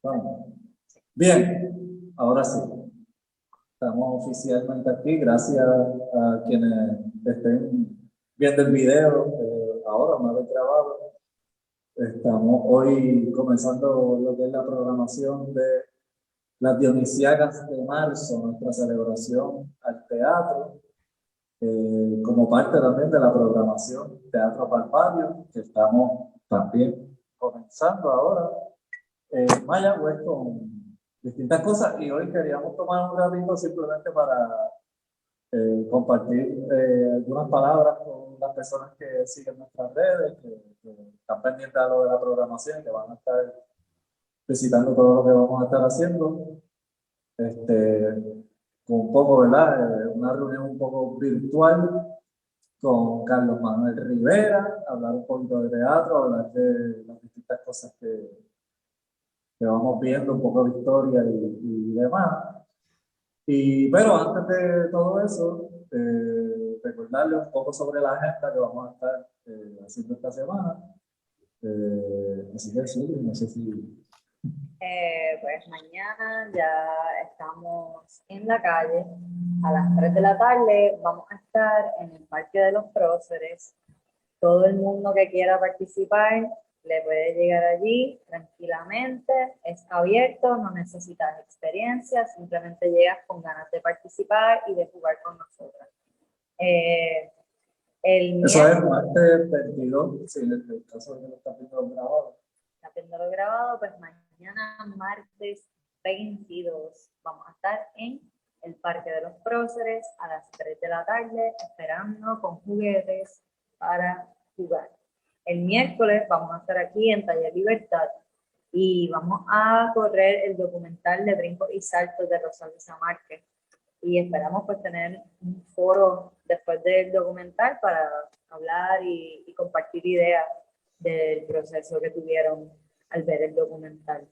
Vamos. Bien, ahora sí. Estamos oficialmente aquí. Gracias a quienes estén viendo el video ahora, una vez grabado. Estamos hoy comenzando lo que es la programación de las Dionisiacas de marzo, nuestra celebración al teatro, como parte también de la programación Teatro Palpario, que estamos también comenzando ahora. Mayagüez con distintas cosas y hoy queríamos tomar un ratito simplemente para compartir algunas palabras con las personas que siguen nuestras redes, que están pendientes a lo de la programación y que van a estar visitando todo lo que vamos a estar haciendo. Con un poco, ¿verdad? Una reunión un poco virtual con Carlos Manuel Rivera, hablar un poquito de teatro, hablar de las distintas cosas que vamos viendo, un poco de historia y demás. Pero antes de todo eso, recordarle un poco sobre la agenda que vamos a estar haciendo esta semana. Así que sí, no sé si... Pues mañana ya estamos en la calle. A las 3 de la tarde vamos a estar en el Parque de los Próceres. Todo el mundo que quiera participar le puede llegar allí tranquilamente. Es abierto, no necesitas experiencia, simplemente llegas con ganas de participar y de jugar con nosotros. Eso es martes 22, si en el caso de que lo está viendo grabado. Está viendo grabado, pues mañana martes 22 vamos a estar en el Parque de los Próceres a las 3 de la tarde esperando con juguetes para jugar. El miércoles vamos a estar aquí en Taller Libertad y vamos a correr el documental de Brincos y Saltos de Rosalisa Márquez y esperamos pues tener un foro después del documental para hablar y compartir ideas del proceso que tuvieron al ver el documental.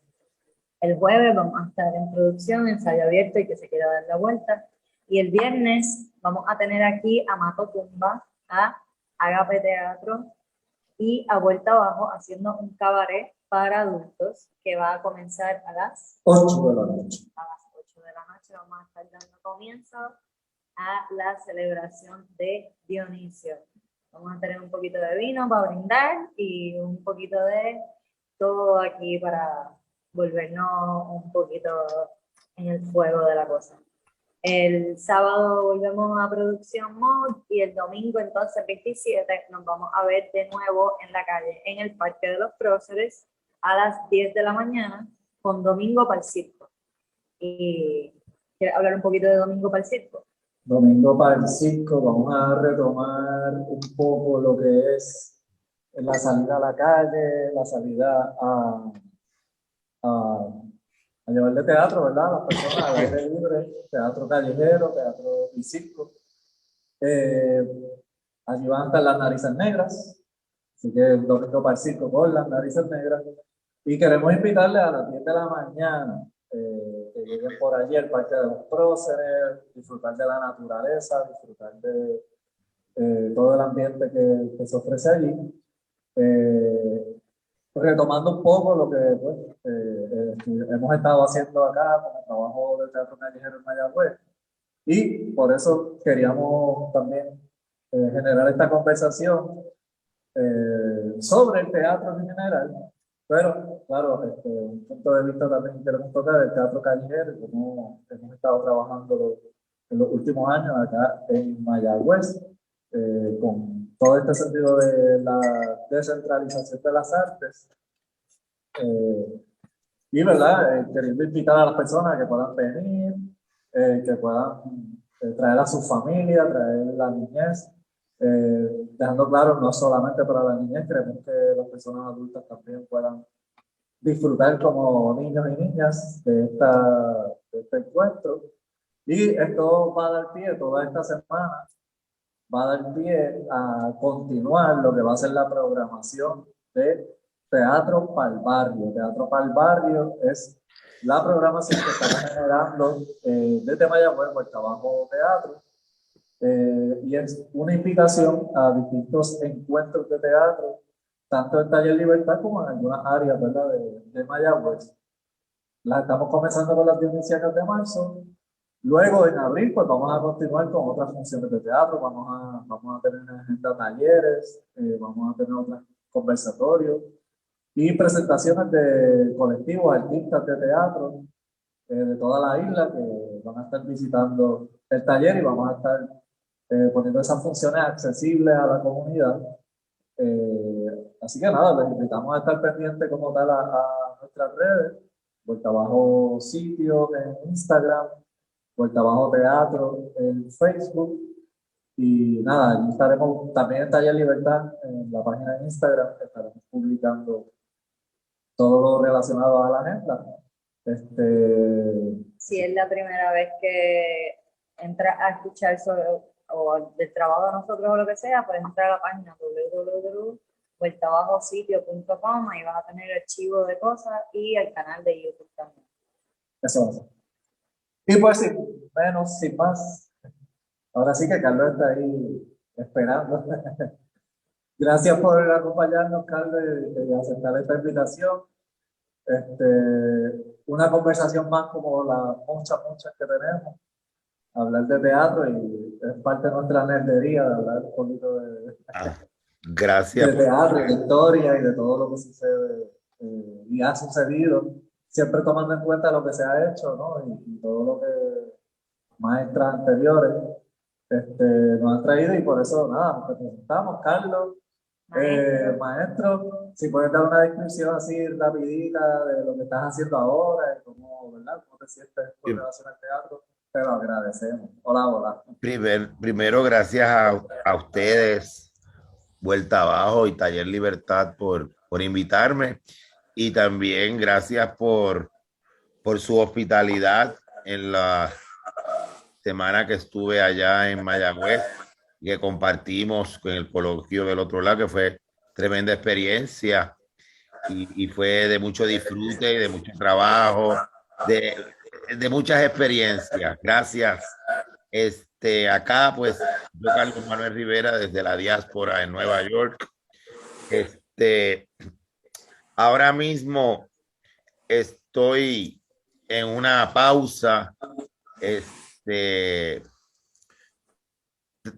El jueves vamos a estar en producción, ensayo abierto y que se quiera dar la vuelta. Y el viernes vamos a tener aquí a Mato Tumba, a Agape Teatro y a Vuelta Abajo haciendo un cabaret para adultos que va a comenzar a las 8 de la noche. A las 8 de la noche vamos a estar dando comienzo a la celebración de Dionisio. Vamos a tener un poquito de vino para brindar y un poquito de todo aquí para volvernos un poquito en el fuego de la cosa. El sábado volvemos a Producción Mod y el domingo entonces 27 nos vamos a ver de nuevo en la calle, en el Parque de los Próceres a las 10 de la mañana con Domingo para el Circo. Y ¿quieres hablar un poquito de Domingo para el Circo? Domingo para el circo, vamos a retomar un poco lo que es la salida a la calle, la salida a, a llevarle teatro, ¿verdad? A las personas al aire libre, teatro callejero, teatro y circo. Allí van a estar las narices negras, así que el domingo para el circo con las narices negras. Y queremos invitarles a las 10 de la mañana que lleguen por allí al Parque de los Próceres, disfrutar de la naturaleza, disfrutar de todo el ambiente que se ofrece allí. Retomando un poco lo que pues, hemos estado haciendo acá con el trabajo del Teatro Callejero en Mayagüez. Y por eso queríamos también generar esta conversación sobre el teatro en general, pero claro, un punto de vista también queremos tocar el teatro callejero, como hemos estado trabajando en los últimos años acá en Mayagüez, con todo este sentido de la descentralización de las artes. Y, ¿verdad? Queriendo invitar a las personas a que puedan venir, que puedan traer a su familia, traer la niñez, dejando claro, no solamente para la niñez, queremos que las personas adultas también puedan disfrutar como niños y niñas de este encuentro. Y esto va a dar pie, toda esta semana, va a dar pie a continuar lo que va a ser la programación de Teatro para el Barrio. Teatro para el Barrio es la programación que estamos generando desde Mayagüez por Trabajo Teatro. Y es una invitación a distintos encuentros de teatro, tanto en Taller Libertad como en algunas áreas, ¿verdad? de Mayagüez. las estamos comenzando con las Dionisíacas de marzo. Luego, en abril, pues vamos a continuar con otras funciones de teatro. Vamos a tener en agenda talleres, vamos a tener otros conversatorios y presentaciones de colectivos, artistas de teatro de toda la isla que van a estar visitando el taller y vamos a estar poniendo esas funciones accesibles a la comunidad. Así que nada, les invitamos a estar pendientes como tal a nuestras redes, Vuelta Abajo Sitio en Instagram, Vuelta Abajo Teatro en Facebook. Y nada, ahí estaremos también en Taller Libertad, en la página de Instagram, estaremos publicando todo lo relacionado a la agenda. Si es la primera vez que entras a escuchar sobre o del trabajo de nosotros o lo que sea, puedes entrar a la página www.vueltabajositio.com, ahí vas a tener el archivo de cosas y el canal de YouTube también. Eso va a ser. Y pues sin menos, sin más, ahora sí que Carlos está ahí esperando. Gracias por acompañarnos, Carlos, y aceptar esta invitación. Una conversación más como las muchas que tenemos, hablar de teatro y es parte de nuestra nerdería de hablar un poquito Gracias. de teatro, de historia y de todo lo que sucede y ha sucedido, siempre tomando en cuenta lo que se ha hecho, ¿no? Y todo lo que maestras anteriores nos han traído y por eso, nada, nos presentamos, Carlos. Maestro, si puedes dar una descripción así rapidita de lo que estás haciendo ahora y cómo, ¿verdad? ¿Cómo te sientes con relación al teatro? Te lo agradecemos. Hola, hola. Primero, gracias a ustedes, Vuelta Abajo y Taller Libertad por invitarme y también gracias por su hospitalidad en la semana que estuve allá en Mayagüez y que compartimos con el coloquio del otro lado, que fue tremenda experiencia y fue de mucho disfrute y de mucho trabajo, de muchas experiencias. Gracias. Acá, pues, yo, Carlos Manuel Rivera, desde la diáspora en Nueva York. Ahora mismo estoy en una pausa.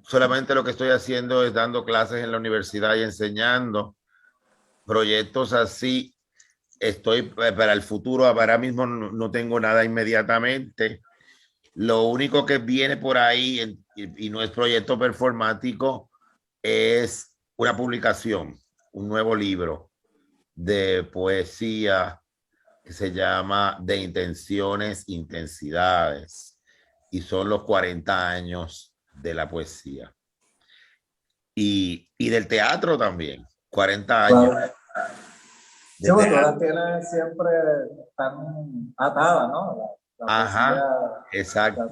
Solamente lo que estoy haciendo es dando clases en la universidad y enseñando proyectos así. Estoy para el futuro, ahora mismo no tengo nada inmediatamente. Lo único que viene por ahí y no es proyecto performático es una publicación, un nuevo libro de poesía que se llama De Intenciones, Intensidades y son los 40 años de la poesía y del teatro también, 40 años. Claro. Sí, porque todas tienen siempre tan atadas, ¿no? La Ajá, poesía, exacto.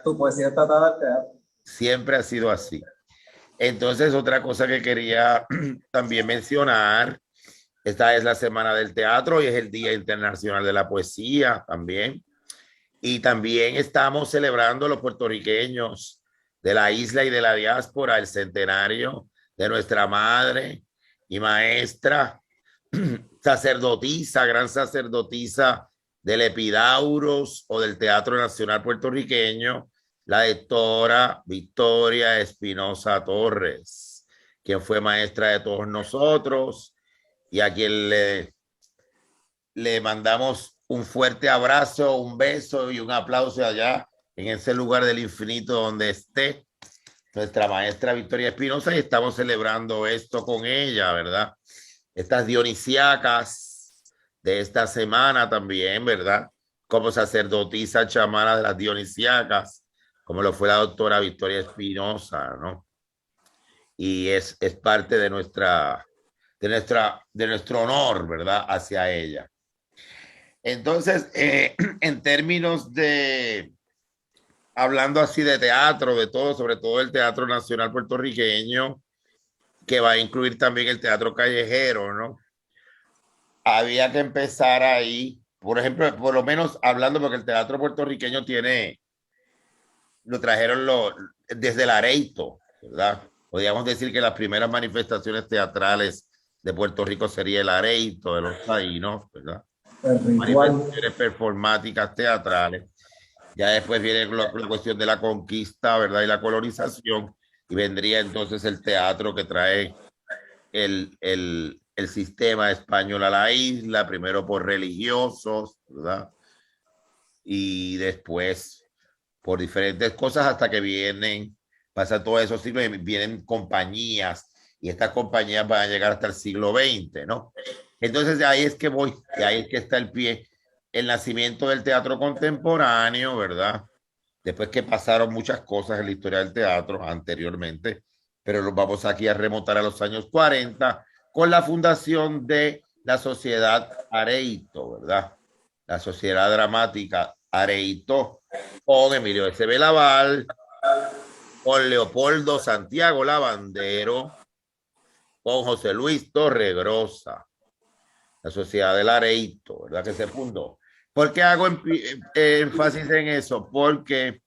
tu poesía está atada al teatro. Siempre ha sido así. Entonces, otra cosa que quería también mencionar, esta es la Semana del Teatro y es el Día Internacional de la Poesía también. Y también estamos celebrando los puertorriqueños de la isla y de la diáspora el centenario de nuestra madre y maestra, sacerdotisa, gran sacerdotisa del Epidauros o del Teatro Nacional Puertorriqueño, la doctora Victoria Espinosa Torres, quien fue maestra de todos nosotros y a quien le mandamos un fuerte abrazo, un beso y un aplauso allá en ese lugar del infinito donde esté nuestra maestra Victoria Espinosa y estamos celebrando esto con ella, ¿verdad? Estas dionisíacas de esta semana también, ¿verdad? Como sacerdotisa chamana de las dionisíacas, como lo fue la doctora Victoria Espinosa, ¿no? Y es parte de nuestro honor, ¿verdad? Hacia ella. Entonces, en términos de, hablando así de teatro, de todo, sobre todo el Teatro Nacional Puertorriqueño, que va a incluir también el teatro callejero, ¿no? Había que empezar ahí, por ejemplo, por lo menos hablando, porque el teatro puertorriqueño lo trajeron desde el Areito, ¿verdad? Podríamos decir que las primeras manifestaciones teatrales de Puerto Rico sería el Areito de los taínos, ¿verdad? El ritual. manifestaciones performáticas teatrales. Ya después viene la cuestión de la conquista, ¿verdad? Y la colonización. Y vendría entonces el teatro que trae el sistema español a la isla, primero por religiosos, ¿verdad? Y después por diferentes cosas hasta que vienen, pasa todos esos siglos y vienen compañías y estas compañías van a llegar hasta el siglo XX, ¿no? Entonces de ahí es que voy, de ahí es que está el pie, el nacimiento del teatro contemporáneo, ¿verdad? Después que pasaron muchas cosas en la historia del teatro anteriormente, pero nos vamos aquí a remontar a los años 40 con la fundación de la Sociedad Areito, ¿verdad? La Sociedad Dramática Areito, con Emilio S.B. Laval, con Leopoldo Santiago Lavandero, con José Luis Torregrosa, la Sociedad del Areito, ¿verdad? Que se fundó. ¿Por qué hago énfasis en eso? Porque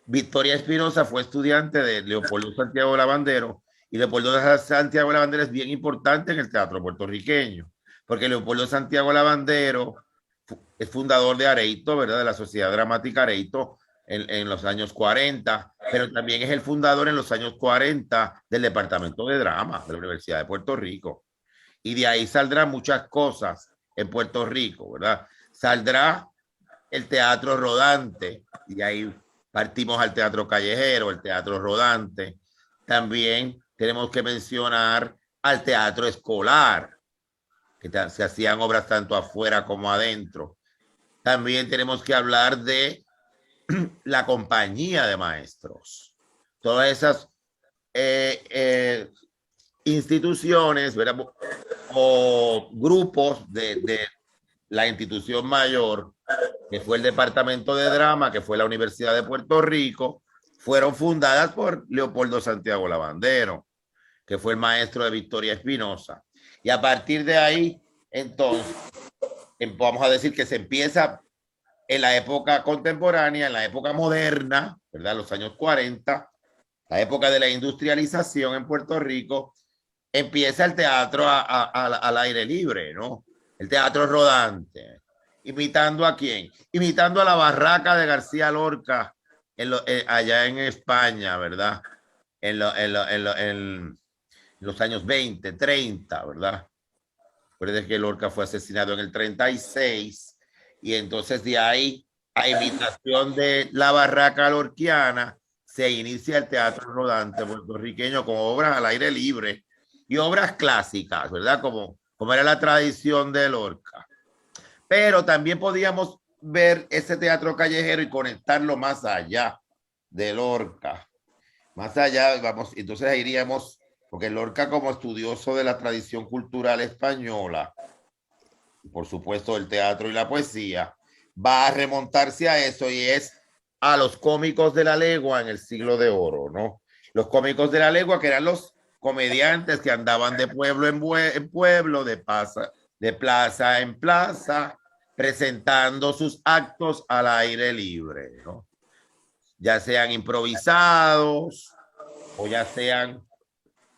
Victoria Espinosa fue estudiante de Leopoldo Santiago Lavandero y Leopoldo Santiago Lavandero es bien importante en el teatro puertorriqueño, porque Leopoldo Santiago Lavandero es fundador de Areito, ¿verdad? De la Sociedad Dramática Areito en los años 40, pero también es el fundador en los años 40 del Departamento de Drama de la Universidad de Puerto Rico. Y de ahí saldrán muchas cosas en Puerto Rico, ¿verdad? Saldrá el teatro rodante, y ahí partimos al teatro callejero, el teatro rodante. También tenemos que mencionar al teatro escolar, que se hacían obras tanto afuera como adentro. También tenemos que hablar de la compañía de maestros. Todas esas instituciones, ¿verdad? O grupos de la institución mayor, que fue el Departamento de Drama, que fue la Universidad de Puerto Rico, fueron fundadas por Leopoldo Santiago Lavandero, que fue el maestro de Victoria Espinosa. Y a partir de ahí, entonces, vamos a decir que se empieza en la época contemporánea, en la época moderna, ¿verdad? Los años 40, la época de la industrialización en Puerto Rico, empieza el teatro al aire libre, ¿no? El teatro rodante. ¿Imitando a quién? Imitando a la barraca de García Lorca allá en España, ¿verdad? En los años 20, 30, ¿verdad? Recuerden que Lorca fue asesinado en el 36 y entonces de ahí, a imitación de la barraca lorquiana, se inicia el teatro rodante puertorriqueño con obras al aire libre y obras clásicas, ¿verdad? Como era la tradición de Lorca. Pero también podíamos ver ese teatro callejero y conectarlo más allá de Lorca. Más allá, vamos, entonces iríamos, porque Lorca como estudioso de la tradición cultural española, por supuesto el teatro y la poesía, va a remontarse a eso y es a los cómicos de la legua en el siglo de oro, ¿no? Los cómicos de la legua que eran los comediantes que andaban de pueblo en pueblo, de plaza en plaza, presentando sus actos al aire libre, ¿no? Ya sean improvisados o ya sean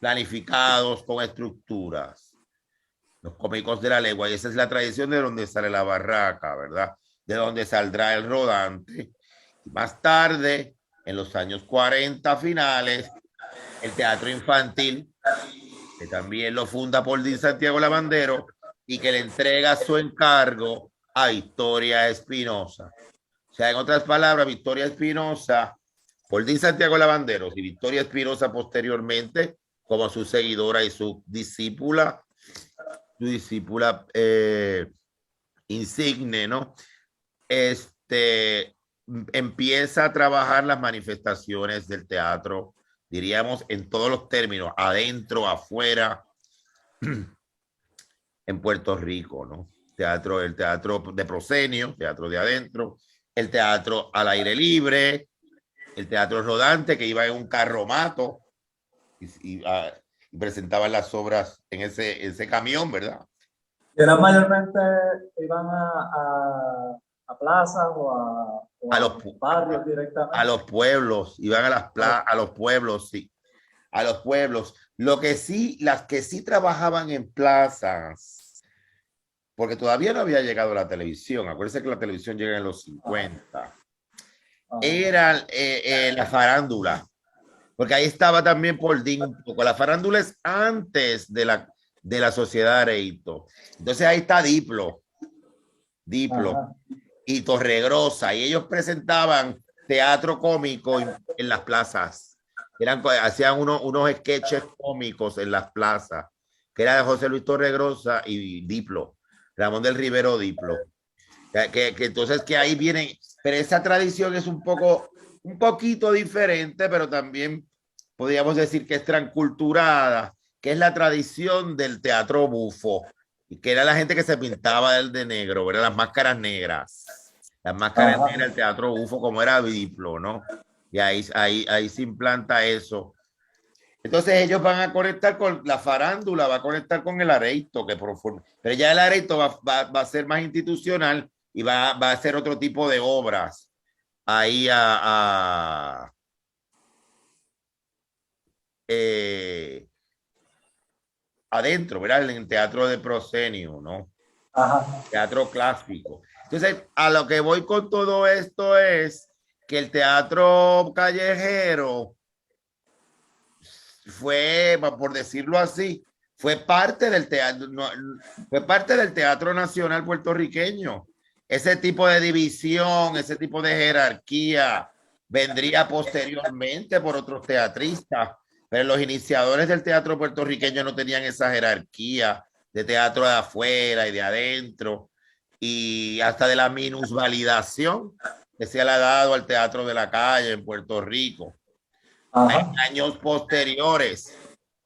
planificados con estructuras. Los cómicos de la legua, y esa es la tradición de donde sale la barraca, ¿verdad? De donde saldrá el rodante. Y más tarde, en los años 40 finales, el teatro infantil, que también lo funda Paul Díaz Santiago Lavandero y que le entrega su encargo a Victoria Espinosa. O sea, en otras palabras, Victoria Espinosa, Paul Díaz Santiago Lavandero y Victoria Espinosa posteriormente, como su seguidora y su discípula insigne, ¿no? Empieza a trabajar las manifestaciones del teatro, diríamos en todos los términos, adentro, afuera, en Puerto Rico, ¿no? El teatro de proscenio, teatro de adentro, el teatro al aire libre, el teatro rodante que iba en un carromato y presentaban las obras en ese camión, ¿verdad? Eran mayormente, iban a plazas o A los barrios directamente. A los pueblos, iban a los pueblos, sí, a los pueblos. Lo que sí, las que sí trabajaban en plazas porque todavía no había llegado la televisión. Acuérdense que la televisión llega en los 50. Era la farándula, porque ahí estaba también Paul Dean un poco. La farándula es antes de la Sociedad Areito. Entonces ahí está Diplo y Torregrosa, y ellos presentaban teatro cómico en las plazas. Hacían unos sketches cómicos en las plazas, que era de José Luis Torregrosa y Diplo, Ramón del Rivero Diplo. Que entonces que ahí vienen, pero esa tradición es un poquito diferente, pero también podríamos decir que es transculturada, que es la tradición del teatro bufo, y que era la gente que se pintaba de negro, ¿verdad? Las máscaras negras del teatro bufo, como era Diplo, ¿no? Y ahí se implanta eso. Entonces ellos van a conectar con la farándula, va a conectar con el Areito, pero ya el Areito va a ser más institucional y va a hacer otro tipo de obras ahí adentro, ¿verdad? En el teatro de proscenio, ¿no? Teatro clásico. Entonces, a lo que voy con todo esto es que el teatro callejero fue, por decirlo así, fue parte del teatro nacional puertorriqueño. Ese tipo de división, ese tipo de jerarquía vendría posteriormente por otros teatristas, pero los iniciadores del teatro puertorriqueño no tenían esa jerarquía de teatro de afuera y de adentro, y hasta de la minusvalidación que se le ha dado al teatro de la calle en Puerto Rico. En años posteriores.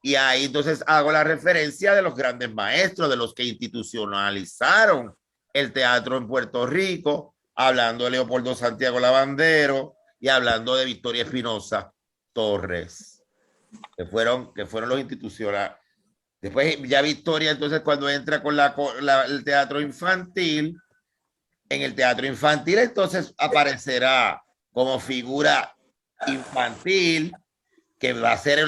Y ahí entonces hago la referencia de los grandes maestros, de los que institucionalizaron el teatro en Puerto Rico, hablando de Leopoldo Santiago Lavandero y hablando de Victoria Espinosa Torres, que fueron los institucionales. Después ya Victoria, entonces cuando entra con el teatro infantil, en el teatro infantil entonces aparecerá como figura infantil, que va a ser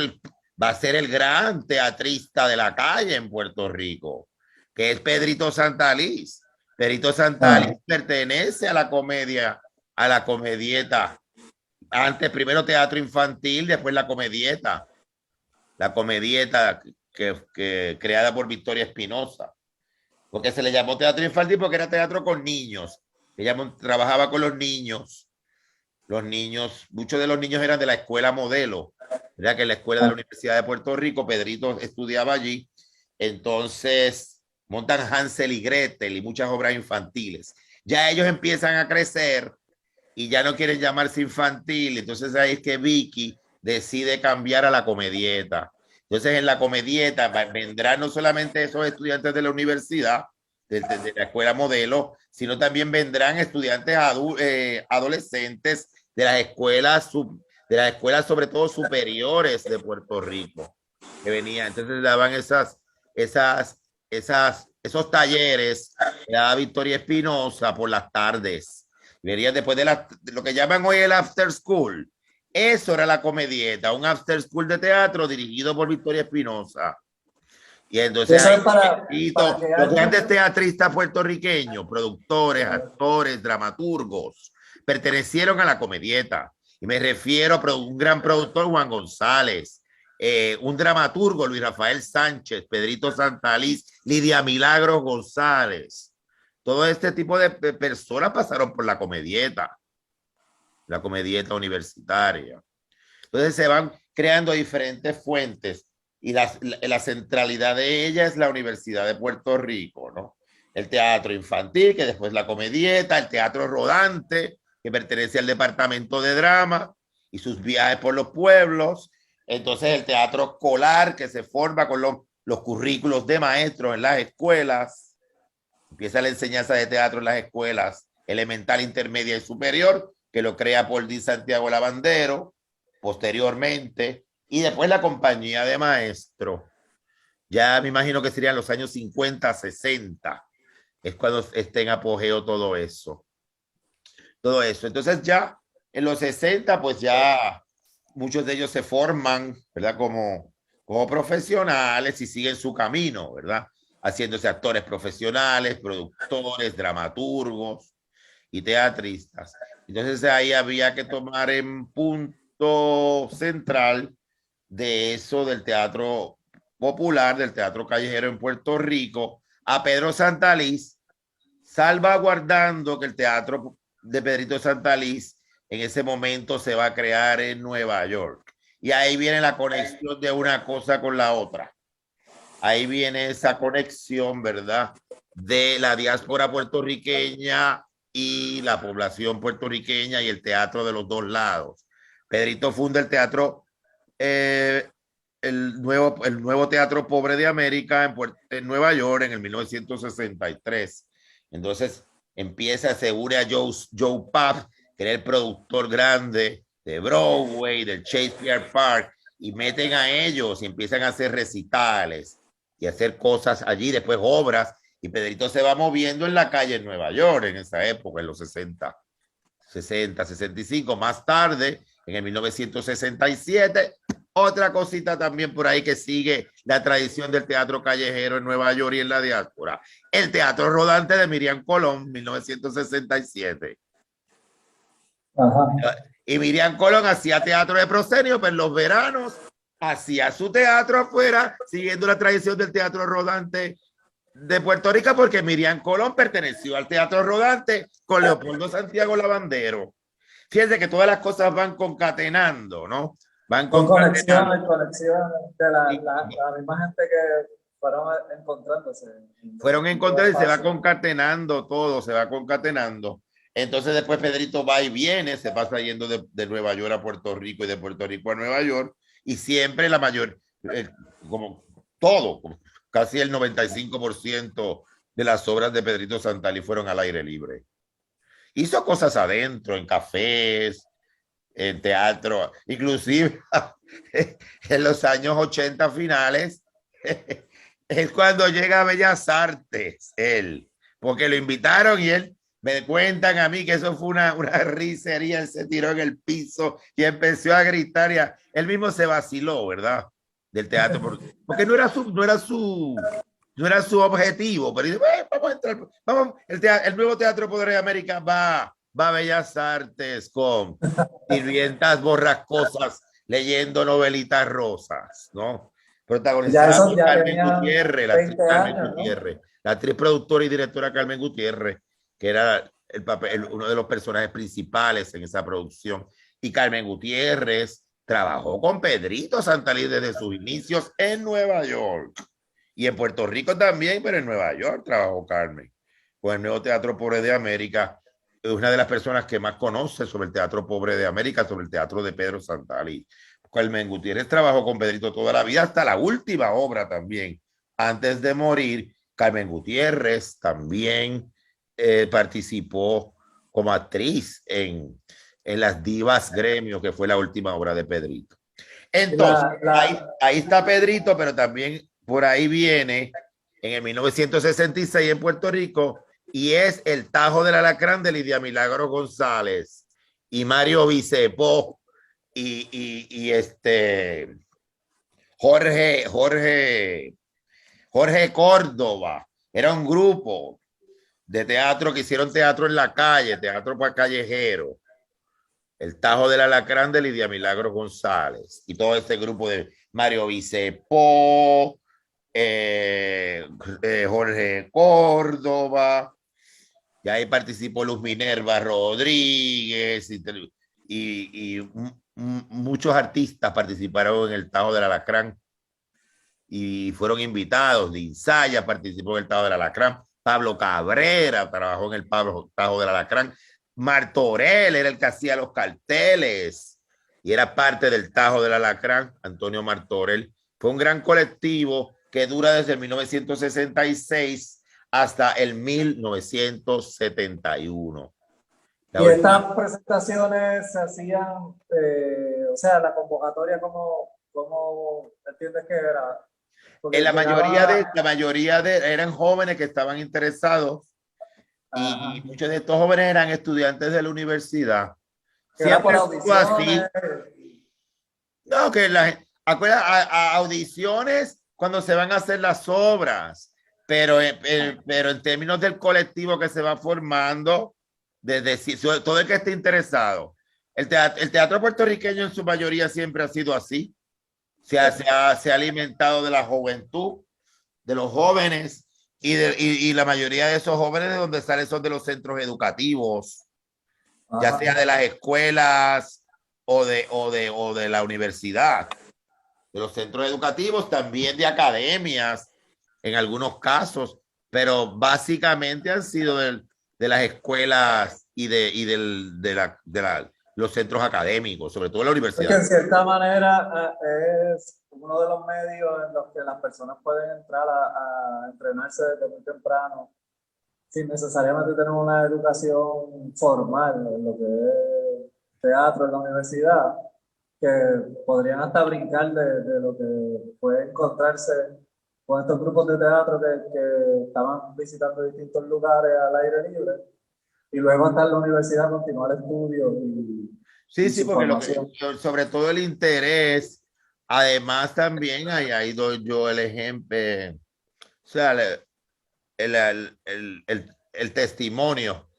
el gran teatrista de la calle en Puerto Rico, que es Pedrito Santalís. Pedrito Santalís pertenece a la comedieta. Antes, primero teatro infantil, después la comedieta. La comedieta que creada por Victoria Espinosa. Porque se le llamó teatro infantil porque era teatro con niños. Ella trabajaba con los niños. Muchos de los niños eran de la escuela modelo, ¿verdad? Que en la escuela de la Universidad de Puerto Rico, Pedrito estudiaba allí. Entonces montan Hansel y Gretel y muchas obras infantiles. Ya ellos empiezan a crecer y ya no quieren llamarse infantil. Entonces ahí es que Vicky decide cambiar a la comedieta. Entonces en la comedieta vendrán no solamente esos estudiantes de la universidad, de la escuela modelo, sino también vendrán estudiantes adolescentes de las escuelas sobre todo superiores de Puerto Rico, que venían. Entonces daban esos talleres que daba Victoria Espinosa por las tardes. Venían después de lo que llaman hoy el after school. Eso era la comedieta, un after school de teatro dirigido por Victoria Espinosa. Y entonces los grandes teatristas puertorriqueños, productores, actores, dramaturgos, pertenecieron a la comedieta. Y me refiero a un gran productor, Juan González, un dramaturgo, Luis Rafael Sánchez, Pedrito Santalís, Lidia Milagros González. Todo este tipo de personas pasaron por la comedieta universitaria. Entonces se van creando diferentes fuentes y la centralidad de ella es la Universidad de Puerto Rico, ¿no? El teatro infantil, que después la comedieta, el teatro rodante, que pertenece al departamento de drama y sus viajes por los pueblos. Entonces el teatro escolar, que se forma con los currículos de maestros en las escuelas. Empieza la enseñanza de teatro en las escuelas elemental, intermedia y superior, que lo crea Paul D. Santiago Lavandero posteriormente. Y después la compañía de maestros. Ya me imagino que serían los años 50, 60. Es cuando esté en apogeo todo eso. Entonces ya en los 60, pues ya muchos de ellos se forman, ¿verdad? Como profesionales y siguen su camino, ¿verdad? haciéndose actores profesionales, productores, dramaturgos y teatristas. Entonces ahí había que tomar en punto central de eso del teatro popular, del teatro callejero en Puerto Rico, a Pedro Santaliz, salvaguardando que el teatro de Pedrito Santaliz en ese momento se va a crear en Nueva York. Y ahí viene la conexión de una cosa con la otra. Ahí viene esa conexión, ¿verdad? De la diáspora puertorriqueña y la población puertorriqueña y el teatro de los dos lados. Pedrito funda el teatro, el nuevo Teatro Pobre de América en Nueva York en el 1963. Entonces empieza, se une a Joe Papp, que era el productor grande de Broadway, del Shakespeare Park, y meten a ellos y empiezan a hacer recitales y hacer cosas allí, después obras, y Pedrito se va moviendo en la calle en Nueva York en esa época, en los 60, 65. Más tarde, en el 1967, otra cosita también por ahí que sigue la tradición del teatro callejero en Nueva York y en la diáspora. El Teatro Rodante de Miriam Colón, 1967. Ajá. Y Miriam Colón hacía teatro de proscenio, pero en los veranos hacía su teatro afuera, siguiendo la tradición del Teatro Rodante de Puerto Rico, porque Miriam Colón perteneció al Teatro Rodante con Leopoldo Santiago Lavandero. Fíjense que todas las cosas van concatenando, ¿no? Van Con concatenando. conexiones de la misma gente que fueron encontrándose. Fueron encontrados y se va concatenando todo, se va concatenando. Entonces después Pedrito va y viene, se pasa yendo de Nueva York a Puerto Rico y de Puerto Rico a Nueva York, y siempre la mayor, como todo, casi el 95% de las obras de Pedrito Santaliz fueron al aire libre. Hizo cosas adentro, en cafés, en teatro, inclusive en los años 80 finales, es cuando llega a Bellas Artes, él, porque lo invitaron y él, me cuentan a mí que eso fue una risería, él se tiró en el piso y empezó a gritar, y él mismo se vaciló, ¿verdad? Del teatro, porque no era su objetivo, pero dice, vamos a entrar, vamos, el nuevo Teatro Poder de América va a Bellas Artes con sirvientas borrascosas leyendo novelitas rosas, ¿no? Protagonizada por Carmen Gutiérrez, la actriz Carmen Gutiérrez, la actriz productora y directora Carmen Gutiérrez, que era uno de los personajes principales en esa producción. Y Carmen Gutiérrez trabajó con Pedrito Santaliz desde sus inicios en Nueva York. Y en Puerto Rico también, pero en Nueva York trabajó Carmen con el nuevo Teatro Pobre de América. Es una de las personas que más conoce sobre el Teatro Pobre de América, sobre el teatro de Pedro Santaliz. Carmen Gutiérrez trabajó con Pedrito toda la vida, hasta la última obra también. Antes de morir, Carmen Gutiérrez también participó como actriz en Las Divas Gremio, que fue la última obra de Pedrito. Entonces, ahí está Pedrito, pero también por ahí viene en el 1966 en Puerto Rico, y es El Tajo del Alacrán de Lidia Milagro González y Mario Bicepó y Jorge Córdoba. Era un grupo de teatro que hicieron teatro en la calle, teatro para callejero. El Tajo del Alacrán de Lidia Milagro González y todo este grupo de Mario Bicepó, Jorge Córdoba, y ahí participó Luz Minerva Rodríguez y muchos artistas participaron en el Tajo del Alacrán y fueron invitados. Linsaya participó en el Tajo del Alacrán, Pablo Cabrera trabajó en el Tajo del Alacrán, Martorell era el que hacía los carteles y era parte del Tajo del Alacrán. Antonio Martorell fue un gran colectivo que dura desde el 1966 hasta el 1971. Y estas presentaciones se hacían, o sea, la convocatoria, ¿cómo entiendes que era? Porque en la mayoría eran jóvenes que estaban interesados. Y muchos de estos jóvenes eran estudiantes de la universidad. Siempre así. No, que a audiciones cuando se van a hacer las obras. pero en términos del colectivo que se va formando, todo el que esté interesado, el teatro puertorriqueño en su mayoría siempre ha sido así. Se ha alimentado de la juventud, de los jóvenes, y la mayoría de esos jóvenes de donde salen son de los centros educativos, ya sea de las escuelas o de la universidad, de los centros educativos, también de academias en algunos casos, pero básicamente han sido de las escuelas y los centros académicos, sobre todo la universidad. Porque en cierta manera es uno de los medios en los que las personas pueden entrar a entrenarse desde muy temprano, sin necesariamente tener una educación formal en lo que es teatro en la universidad, que podrían hasta brincar de lo que puede encontrarse con estos grupos de teatro que estaban visitando distintos lugares al aire libre, y luego hasta en la universidad continuar estudios Sí, porque sobre todo el interés, además también ahí doy yo el ejemplo, o sea, el testimonio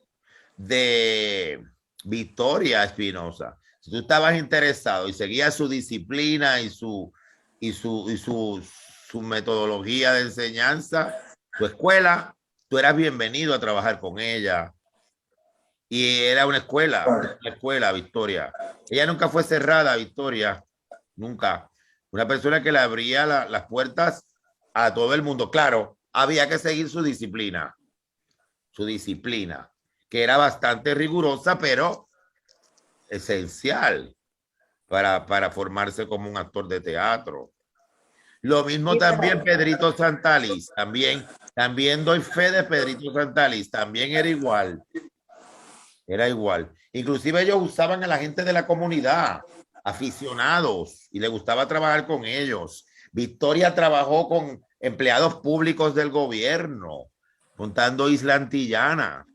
de Victoria Espinosa. Si tú estabas interesado y seguías su disciplina y su metodología de enseñanza, tu escuela, tú eras bienvenido a trabajar con ella. Y era una escuela, Victoria. Ella nunca fue cerrada, Victoria, nunca. Una persona que le abría las puertas a todo el mundo. Claro, había que seguir su disciplina, que era bastante rigurosa, pero esencial para formarse como un actor de teatro. Lo mismo también Pedrito Santalis, también doy fe de Pedrito Santalis, también era igual. Era igual. Inclusive ellos usaban a la gente de la comunidad, aficionados, y le gustaba trabajar con ellos. Victoria trabajó con empleados públicos del gobierno, montando Isla Antillana.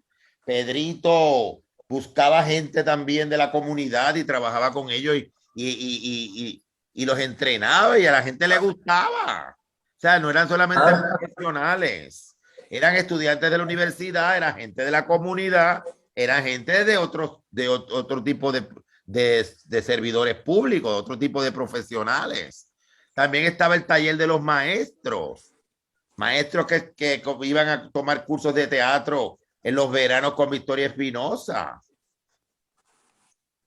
Pedrito buscaba gente también de la comunidad y trabajaba con ellos y los entrenaba y a la gente le gustaba. O sea, no eran solamente profesionales, eran estudiantes de la universidad, era gente de la comunidad, era gente de otro tipo de servidores públicos, otro tipo de profesionales. También estaba el taller de los maestros que iban a tomar cursos de teatro en los veranos con Victoria Espinosa.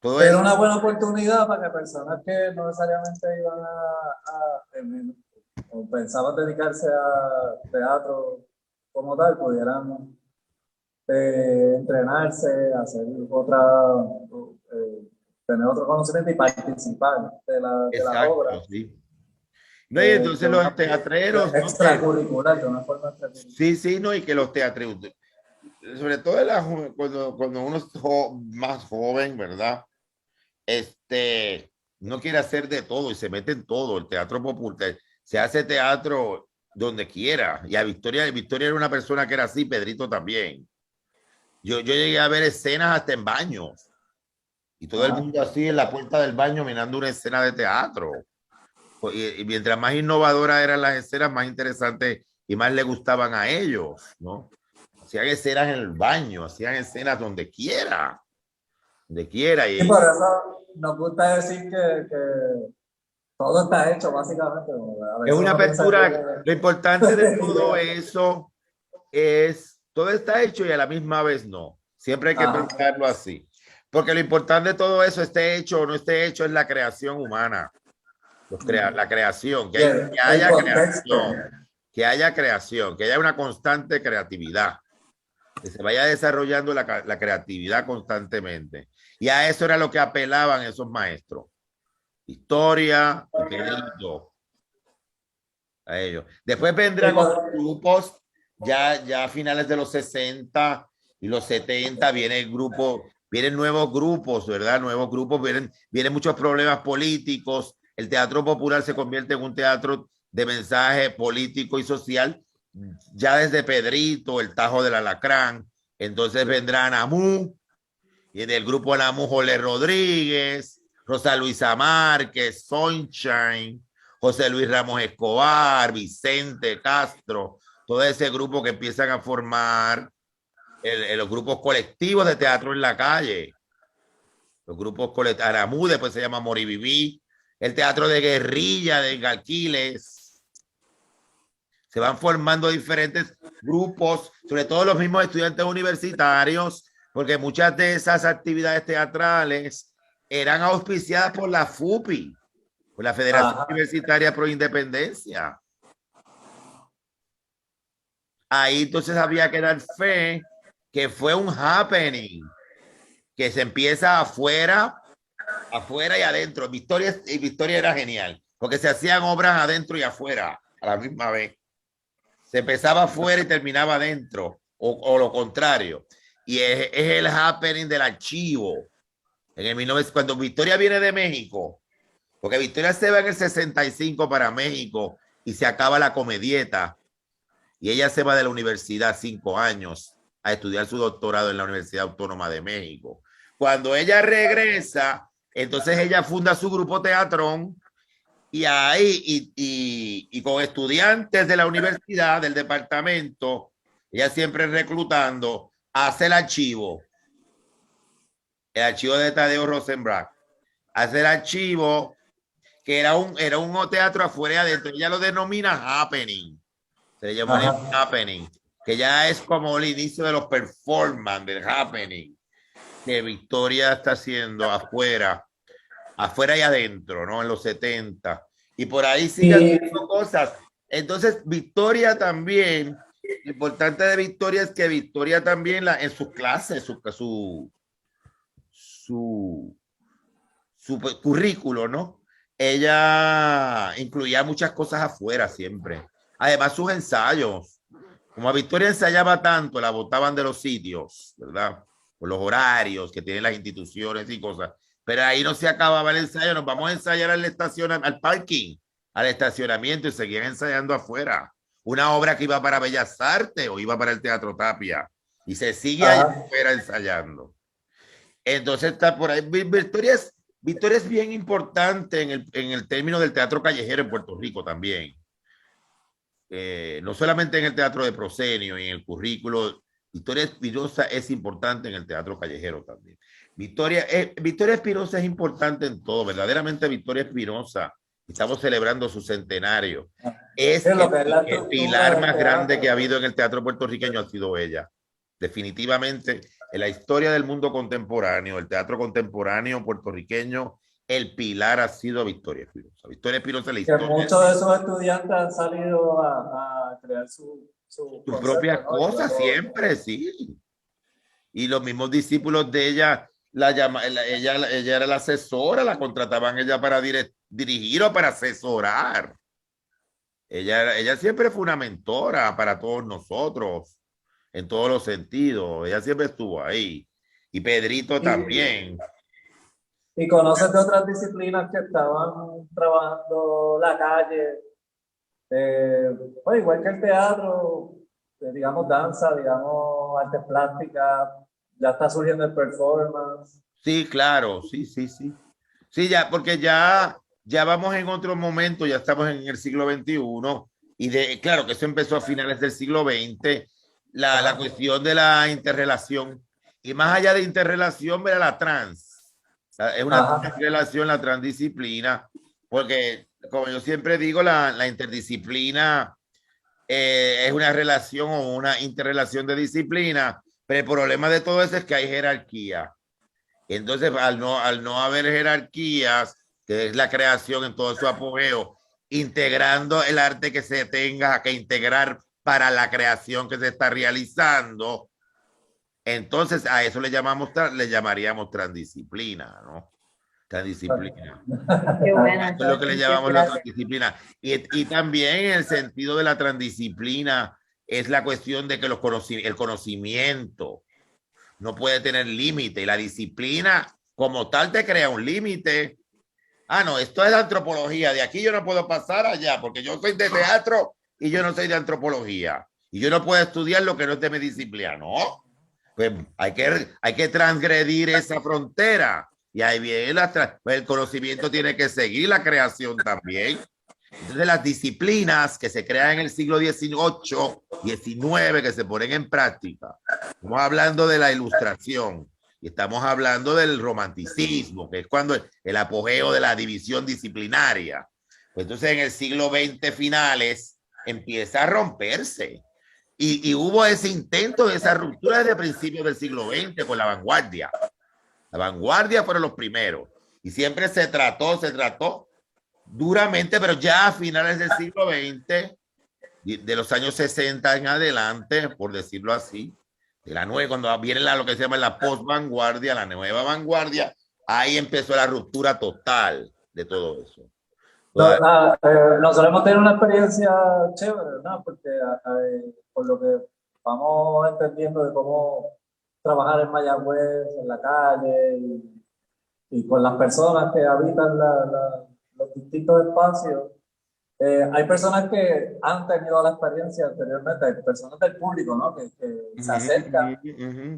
Era una buena oportunidad para que personas que no necesariamente iban o pensaban dedicarse a teatro como tal, pudieran entrenarse, hacer tener otro conocimiento y participar de la obra. Sí. No, y entonces los teatreros extracurricular, de una forma extracurricular. Sí, no, y que los teatreros, sobre todo cuando uno es más joven, ¿verdad? No quiere hacer de todo y se mete en todo. El teatro popular, se hace teatro donde quiera. Y a Victoria era una persona que era así, Pedrito también. Yo llegué a ver escenas hasta en baños. Y todo el mundo así en la puerta del baño mirando una escena de teatro. Y mientras más innovadoras eran las escenas, más interesantes y más le gustaban a ellos, ¿no? Hacían escenas en el baño, hacían escenas donde quiera. Y por eso nos gusta decir que todo está hecho, básicamente. Es una apertura. Lo importante de todo eso es, todo está hecho y a la misma vez no. Siempre hay que pensarlo así. Porque lo importante de todo eso, esté hecho o no esté hecho, es la creación humana. La creación, que haya creación, que haya una constante creatividad, que se vaya desarrollando la creatividad constantemente. Y a eso era lo que apelaban esos maestros. Historia, a ellos. Después vendrán otros grupos, ya a finales de los 60 y los 70 vienen nuevos grupos, ¿verdad? Nuevos grupos, vienen muchos problemas políticos. El teatro popular se convierte en un teatro de mensaje político y social, ya desde Pedrito, el Tajo del Alacrán. Entonces vendrá Namú, y del grupo Namú, Jole Rodríguez, Rosa Luisa Márquez, Sunshine, José Luis Ramos Escobar, Vicente Castro, todo ese grupo que empiezan a formar los grupos colectivos de teatro en la calle. Los grupos colectivos, Aramú, después se llama Moriviví, el teatro de guerrilla de Galquiles. Se van formando diferentes grupos, sobre todo los mismos estudiantes universitarios, porque muchas de esas actividades teatrales eran auspiciadas por la FUPI, por la Federación Universitaria Pro Independencia. Ahí entonces había que dar fe que fue un happening, que se empieza afuera y adentro. Victoria era genial, porque se hacían obras adentro y afuera a la misma vez. Se empezaba afuera y terminaba adentro, o lo contrario. Y es el happening del archivo. En el 1900, cuando Victoria viene de México, porque Victoria se va en el 65 para México y se acaba la comedieta. Y ella se va de la universidad 5 años a estudiar su doctorado en la Universidad Autónoma de México. Cuando ella regresa, entonces ella funda su grupo Teatrón y ahí, y con estudiantes de la universidad, del departamento, ella siempre reclutando, hace el archivo de Tadeo Rosenbach, hace el archivo que era un teatro afuera y adentro. Ella lo denomina happening. Se le llama happening, que ya es como el inicio de los performance del happening que Victoria está haciendo afuera y adentro, ¿no? En los 70. Y por ahí sigue haciendo cosas. Entonces, Victoria también, lo importante de Victoria es que Victoria también en sus clases, su currículo, ¿no? Ella incluía muchas cosas afuera siempre. Además, sus ensayos. Como a Victoria ensayaba tanto, la botaban de los sitios, ¿verdad? Por los horarios que tienen las instituciones y cosas. Pero ahí no se acababa el ensayo. Nos vamos a ensayar al parking, al estacionamiento, y seguían ensayando afuera. Una obra que iba para Bellas Artes o iba para el Teatro Tapia. Y se sigue allá afuera ensayando. Entonces está por ahí. Victoria es bien importante en el término del teatro callejero en Puerto Rico también. No solamente en el teatro de proscenio y en el currículo. Victoria Espinosa es importante en el teatro callejero también. Victoria Espinosa es importante en todo, verdaderamente Victoria Espinosa. Estamos celebrando su centenario. Es el pilar más grande que ha habido en el teatro puertorriqueño, ha sido ella. Definitivamente, en la historia del mundo contemporáneo, el teatro contemporáneo puertorriqueño, el pilar ha sido Victoria Espinosa. Victoria Espinosa es la historia. Muchos de esos estudiantes han salido a crear sus propias cosas, siempre, sí. Y los mismos discípulos de ella, ella era la asesora, la contrataban ella para dirigir o para asesorar. Ella siempre fue una mentora para todos nosotros, en todos los sentidos. Ella siempre estuvo ahí. Y Pedrito también. ¿Y conoces de otras disciplinas que estaban trabajando la calle? Pues igual que el teatro, digamos danza, digamos artes plásticas, ya está surgiendo el performance. Sí, claro, sí. Sí, ya, porque ya vamos en otro momento, ya estamos en el siglo XXI y claro que eso empezó a finales del siglo XX, la cuestión de la interrelación y más allá de interrelación, mira la trans. Es una relación, la transdisciplina, porque como yo siempre digo, la interdisciplina es una relación o una interrelación de disciplina, pero el problema de todo eso es que hay jerarquía. Entonces, al no haber jerarquías, que es la creación en todo su apogeo, integrando el arte que se tenga que integrar para la creación que se está realizando, entonces a eso le llamaríamos transdisciplina, ¿no? Transdisciplina. Qué buena. Eso es lo que le llamamos la transdisciplina. Y también en el sentido de la transdisciplina es la cuestión de que el conocimiento no puede tener límite y la disciplina como tal te crea un límite. No, esto es antropología, de aquí yo no puedo pasar allá porque yo soy de teatro y yo no soy de antropología y yo no puedo estudiar lo que no es de mi disciplina, ¿no? Pues hay que transgredir esa frontera y ahí viene pues el conocimiento tiene que seguir la creación también. Entonces las disciplinas que se crean en el siglo XVIII, XIX, que se ponen en práctica. Estamos hablando de la ilustración y estamos hablando del romanticismo, que es cuando el apogeo de la división disciplinaria. Pues entonces en el siglo XX finales empieza a romperse. Y hubo ese intento de esa ruptura desde principios del siglo XX con la vanguardia. La vanguardia fueron los primeros. Y siempre se trató duramente, pero ya a finales del siglo XX, de los años 60 en adelante, por decirlo así, de la nueva, cuando viene lo que se llama la post-vanguardia, la nueva vanguardia, ahí empezó la ruptura total de todo eso. Nosotros hemos tenido una experiencia chévere, ¿verdad? Porque por lo que vamos entendiendo de cómo trabajar en Mayagüez, en la calle y con las personas que habitan los distintos espacios, hay personas que han tenido la experiencia anteriormente, hay personas del público, ¿no? Que se acercan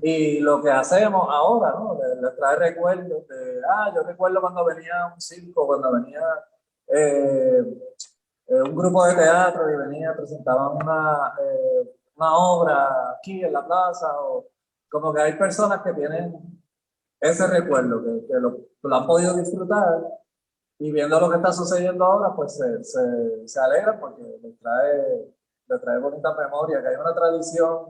y lo que hacemos ahora, ¿no? Les trae recuerdos de, yo recuerdo cuando venía un circo, cuando venía un grupo de teatro y venía, presentaban una obra aquí en la plaza, o como que hay personas que tienen ese recuerdo, que lo han podido disfrutar, y viendo lo que está sucediendo ahora, pues se alegra porque le trae bonita memoria, que hay una tradición,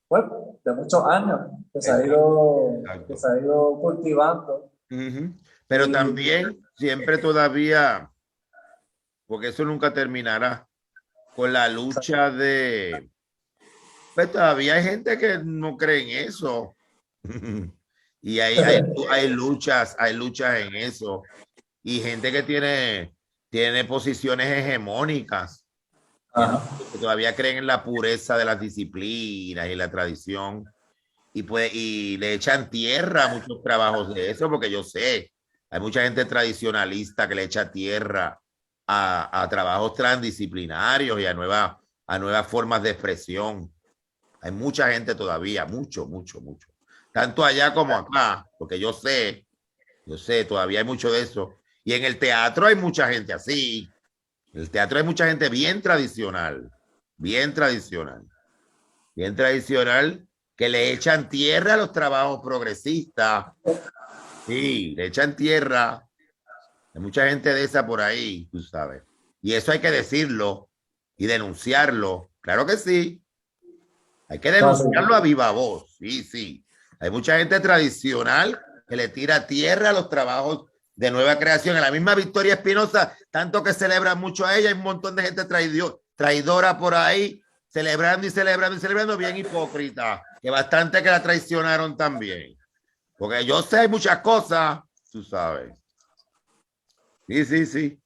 pues, de muchos años que se ha ido cultivando. Pero también siempre todavía, porque eso nunca terminará, con la lucha de, pues todavía hay gente que no cree en eso. Y hay luchas en eso. Y gente que tiene posiciones hegemónicas, que todavía creen en la pureza de las disciplinas y la tradición. Y le echan tierra a muchos trabajos de eso, porque yo sé, hay mucha gente tradicionalista que le echa tierra a trabajos transdisciplinarios y a nuevas formas de expresión. Hay mucha gente todavía, mucho. Tanto allá como acá, porque yo sé, todavía hay mucho de eso. Y en el teatro hay mucha gente así. En el teatro hay mucha gente bien tradicional, que le echan tierra a los trabajos progresistas. Sí, le echan tierra. Hay mucha gente de esa por ahí, tú sabes. Y eso hay que decirlo y denunciarlo. Claro que sí. Hay que denunciarlo a viva voz. Sí. Hay mucha gente tradicional que le tira tierra a los trabajos de nueva creación. En la misma Victoria Espinosa, tanto que celebran mucho a ella, hay un montón de gente traidora por ahí, celebrando, bien hipócrita, que bastante que la traicionaron también. Porque yo sé, hay muchas cosas, tú sabes. Sí.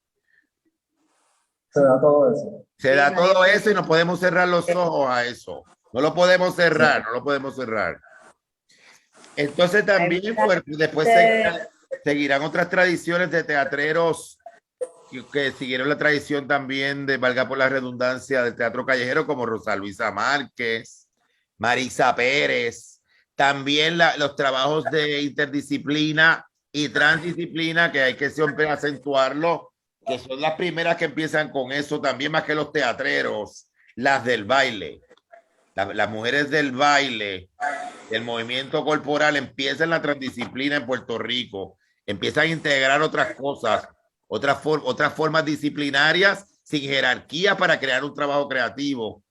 Se da todo eso. Se da todo eso y no podemos cerrar los ojos a eso. No lo podemos cerrar. Entonces también, pues, después seguirán otras tradiciones de teatreros que siguieron la tradición también de, valga por la redundancia, del teatro callejero, como Rosa Luisa Márquez, Marisa Pérez, también los trabajos de interdisciplina y transdisciplina, que hay que siempre acentuarlo, que son las primeras que empiezan con eso, también más que los teatreros, las del baile. Las mujeres del baile, del movimiento corporal, empiezan la transdisciplina en Puerto Rico, empiezan a integrar otras cosas, otras formas disciplinarias sin jerarquía para crear un trabajo creativo.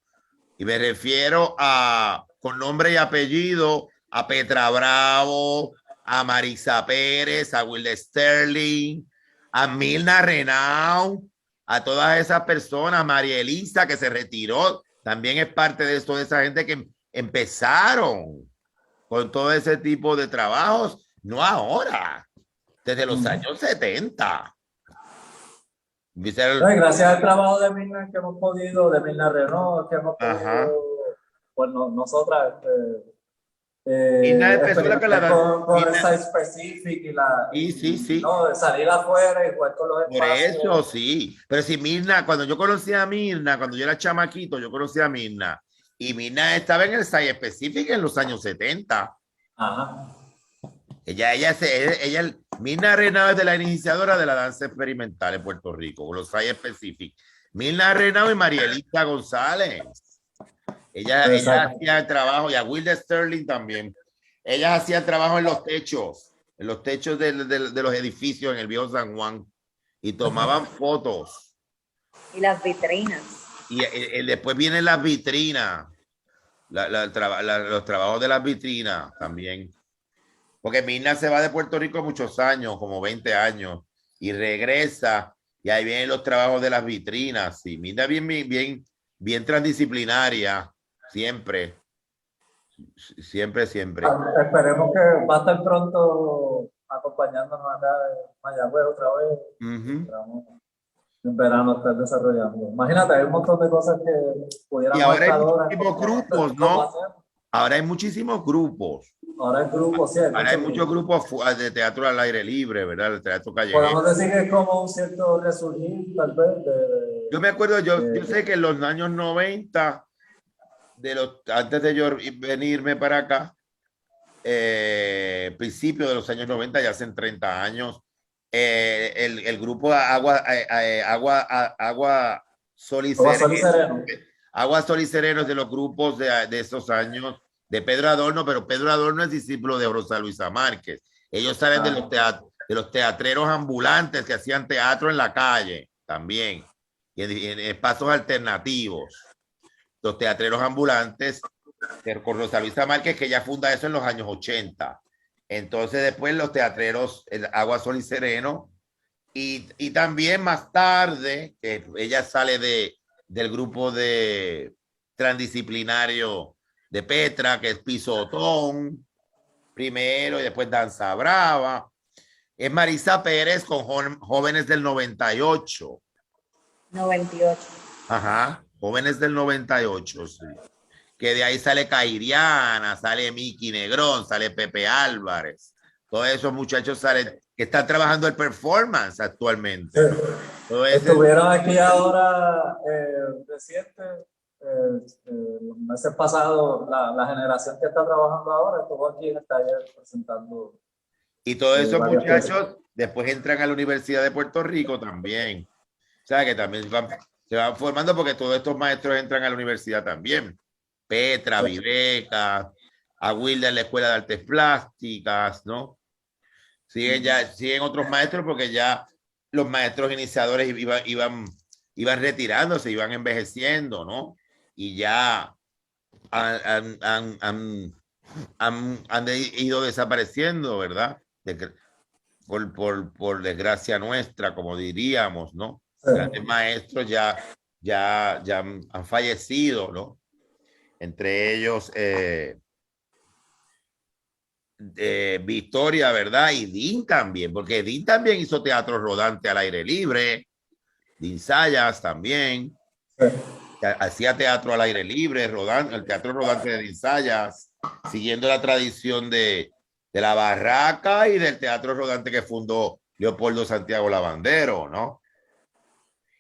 Y me refiero con nombre y apellido, a Petra Bravo, a Marisa Pérez, a Wilde Sterling, a Milna Renau, a todas esas personas, María Elisa, que se retiró, también es parte de esto, de esa gente que empezaron con todo ese tipo de trabajos, no ahora, desde los años 70. Gracias al trabajo de Mirna que hemos podido, de Mirna Renault, que hemos podido, pues nosotras, con esa específica y sí. No, de salir afuera y jugar con los espacios. Por eso sí, pero si Mirna, cuando yo conocí a Mirna, cuando yo era chamaquito, yo conocí a Mirna, y Mirna estaba en el SAI específico en los años 70. Ajá. Ella Mirna Renao es de la iniciadora de la danza experimental en Puerto Rico, los hay Specific. Mirna Renao y Marielita González. Ella Exacto. hacía el trabajo, y a Wilde Sterling también. Ellas hacían trabajo en los techos de los edificios en el viejo San Juan, y tomaban fotos. Y las vitrinas. Y después vienen las vitrinas, los trabajos de las vitrinas también. Porque Mirna se va de Puerto Rico muchos años, como 20 años, y regresa, y ahí vienen los trabajos de las vitrinas. Y Mirna bien transdisciplinaria, siempre. Esperemos que va a estar pronto acompañándonos acá en Mayagüez otra vez. Esperamos en verano estar desarrollando. Imagínate, hay un montón de cosas que pudiéramos Y ahora hay estar horas muchísimos como grupos, como ¿no? hacemos. Ahora hay muchísimos grupos. Ahora el grupo, sí, hay Ahora hay muchos muchos grupos. grupos de teatro al aire libre, ¿verdad? El teatro callejero. Podemos decir que es como un cierto resurgir, tal vez, Yo me acuerdo, yo sé que en los años 90, antes de yo venirme para acá, principio de los años 90, ya hacen 30 años, el grupo Sol y Agua, Sol y Sereno. Sereno. Agua, Sol y Sereno es de los grupos de esos años de Pedro Adorno, pero Pedro Adorno es discípulo de Rosa Luisa Márquez. Ellos salen de los teatreros ambulantes que hacían teatro en la calle también, y en espacios alternativos. Los teatreros ambulantes con Rosa Luisa Márquez, que ya funda eso en los años 80. Entonces después los teatreros Agua, Sol y Sereno, y también más tarde, que ella sale del grupo de transdisciplinario de Petra, que es Pisotón, primero, y después Danza Brava. Es Marisa Pérez con Jóvenes del 98. 98. Ajá, Jóvenes del 98, sí. Que de ahí sale Cairiana, sale Miki Negrón, sale Pepe Álvarez. Todos esos muchachos salen, que están trabajando el performance actualmente. Sí. Estuvieron aquí ahora reciente, los meses pasados, la generación que está trabajando ahora estuvo aquí en el taller presentando. Y todos esos muchachos después entran a la Universidad de Puerto Rico también. O sea, que también se van formando, porque todos estos maestros entran a la universidad también. Petra, Viveca, a Wilder en la Escuela de Artes Plásticas, ¿no? Siguen otros maestros, porque ya los maestros iniciadores iban retirándose, iban envejeciendo, ¿no? Y ya han ido desapareciendo, ¿verdad? Por desgracia nuestra, como diríamos, ¿no? Sí. Grandes maestros ya han fallecido, ¿no? Entre ellos Victoria, ¿verdad? Y Dean también, porque Dean también hizo teatro rodante al aire libre. Dean Sayas también. Sí. Hacía teatro al aire libre, el teatro rodante de Dean Sayas, siguiendo la tradición de la barraca y del teatro rodante que fundó Leopoldo Santiago Lavandero, ¿no?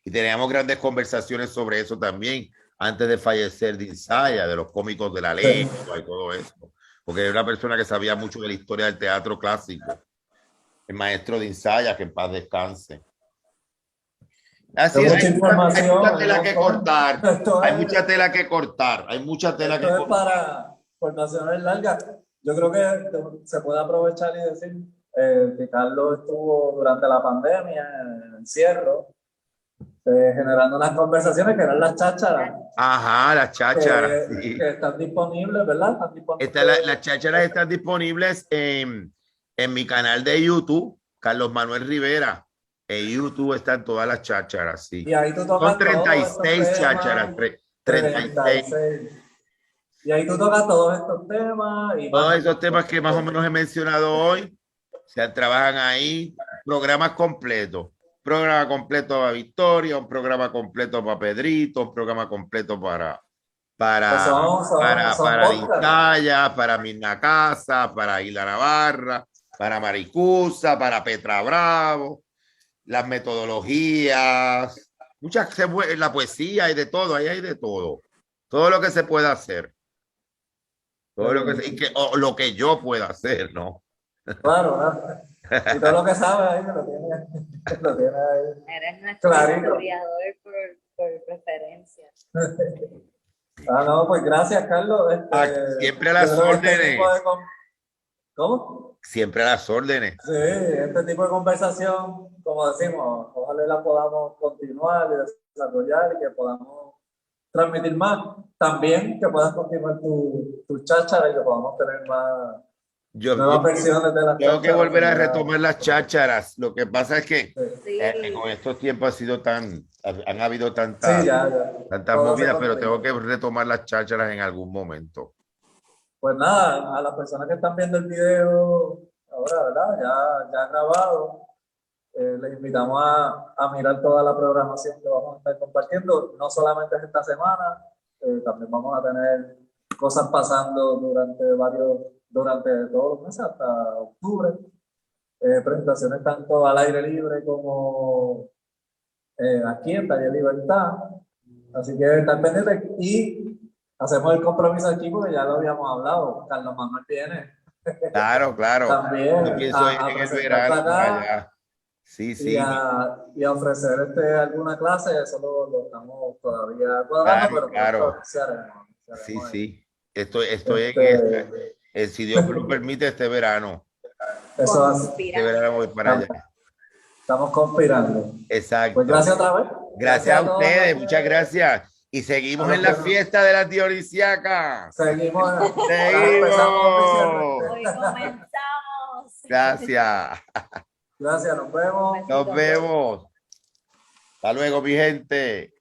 Y teníamos grandes conversaciones sobre eso también antes de fallecer Dean Sayas, de los cómicos de la lengua y todo eso, porque era una persona que sabía mucho de la historia del teatro clásico, el maestro Dean Sayas, que en paz descanse. Así es, hay mucha tela que cortar, hay mucha tela que cortar, hay mucha tela que cortar. Para formaciones largas. Yo creo que se puede aprovechar y decir que Carlos estuvo durante la pandemia, en el encierro, generando unas conversaciones que eran las chácharas. Ajá, las chácharas. Sí. Que están disponibles, ¿verdad? Están disponibles. Las chácharas están disponibles en mi canal de YouTube, Carlos Manuel Rivera. En YouTube están todas las chácharas, sí. Y ahí tú tocas son 36 chácharas, 36. Y ahí tú tocas todos estos temas. Todos esos temas que más o menos he mencionado hoy, se trabajan ahí. Programas completos. Programa completo para Victoria, un programa completo para Pedrito, un programa completo para Dintaya, para Mirna Casa, para Isla Navarra, para Maricusa, para Petra Bravo, las metodologías, la poesía, hay de todo, ahí hay de todo. Todo lo que se pueda hacer. Todo lo que yo pueda hacer, ¿no? Claro, Y todo lo que sabe ahí lo tiene, lo tiene ahí. Eres nuestro Clarito. historiador por preferencia. Ah, no, pues gracias, Carlos. Siempre a las yo creo que este tipo órdenes. de ¿Cómo? Siempre a las órdenes. Sí, este tipo de conversación, como decimos, ojalá la podamos continuar y desarrollar y que podamos transmitir más. También que puedas continuar tu cháchara y que podamos tener más Yo nuevas versiones de las tengo que chácharas. volver a Ya, retomar las chácharas. Lo que pasa es que sí, Sí, con estos tiempos han habido sí, tantas ya. Todo se movidas, pero complica. tengo que retomar las chácharas en algún momento. Pues nada, a las personas que están viendo el video ahora, ¿verdad? Ya grabado, les invitamos a mirar toda la programación que vamos a estar compartiendo. No solamente es esta semana, también vamos a tener cosas pasando durante todos los meses hasta octubre. Presentaciones tanto al aire libre como aquí en Taller Libertad. Así que estar pendientes y hacemos el compromiso aquí porque ya lo habíamos hablado. Carlos Manuel viene Claro, claro. también Yo pienso ir a en el presentar verano para para acá allá. Sí, y sí, a ofrecer alguna clase. Eso lo estamos todavía cuadrando, claro, pero pronto claro. anunciaremos. Sí, anunciaremos sí. Estoy en esta. este, Si Dios me lo permite, este verano. eso Este verano voy para allá. estamos conspirando. Pues Exacto. gracias otra vez. Gracias a todos los ustedes, que- muchas gracias. Y seguimos a los en la que fiesta de las Dionisíacas. seguimos. Empezamos oficialmente. Seguimos. hoy comenzamos. Gracias. Gracias, nos vemos. Nos vemos. Hasta luego, mi gente.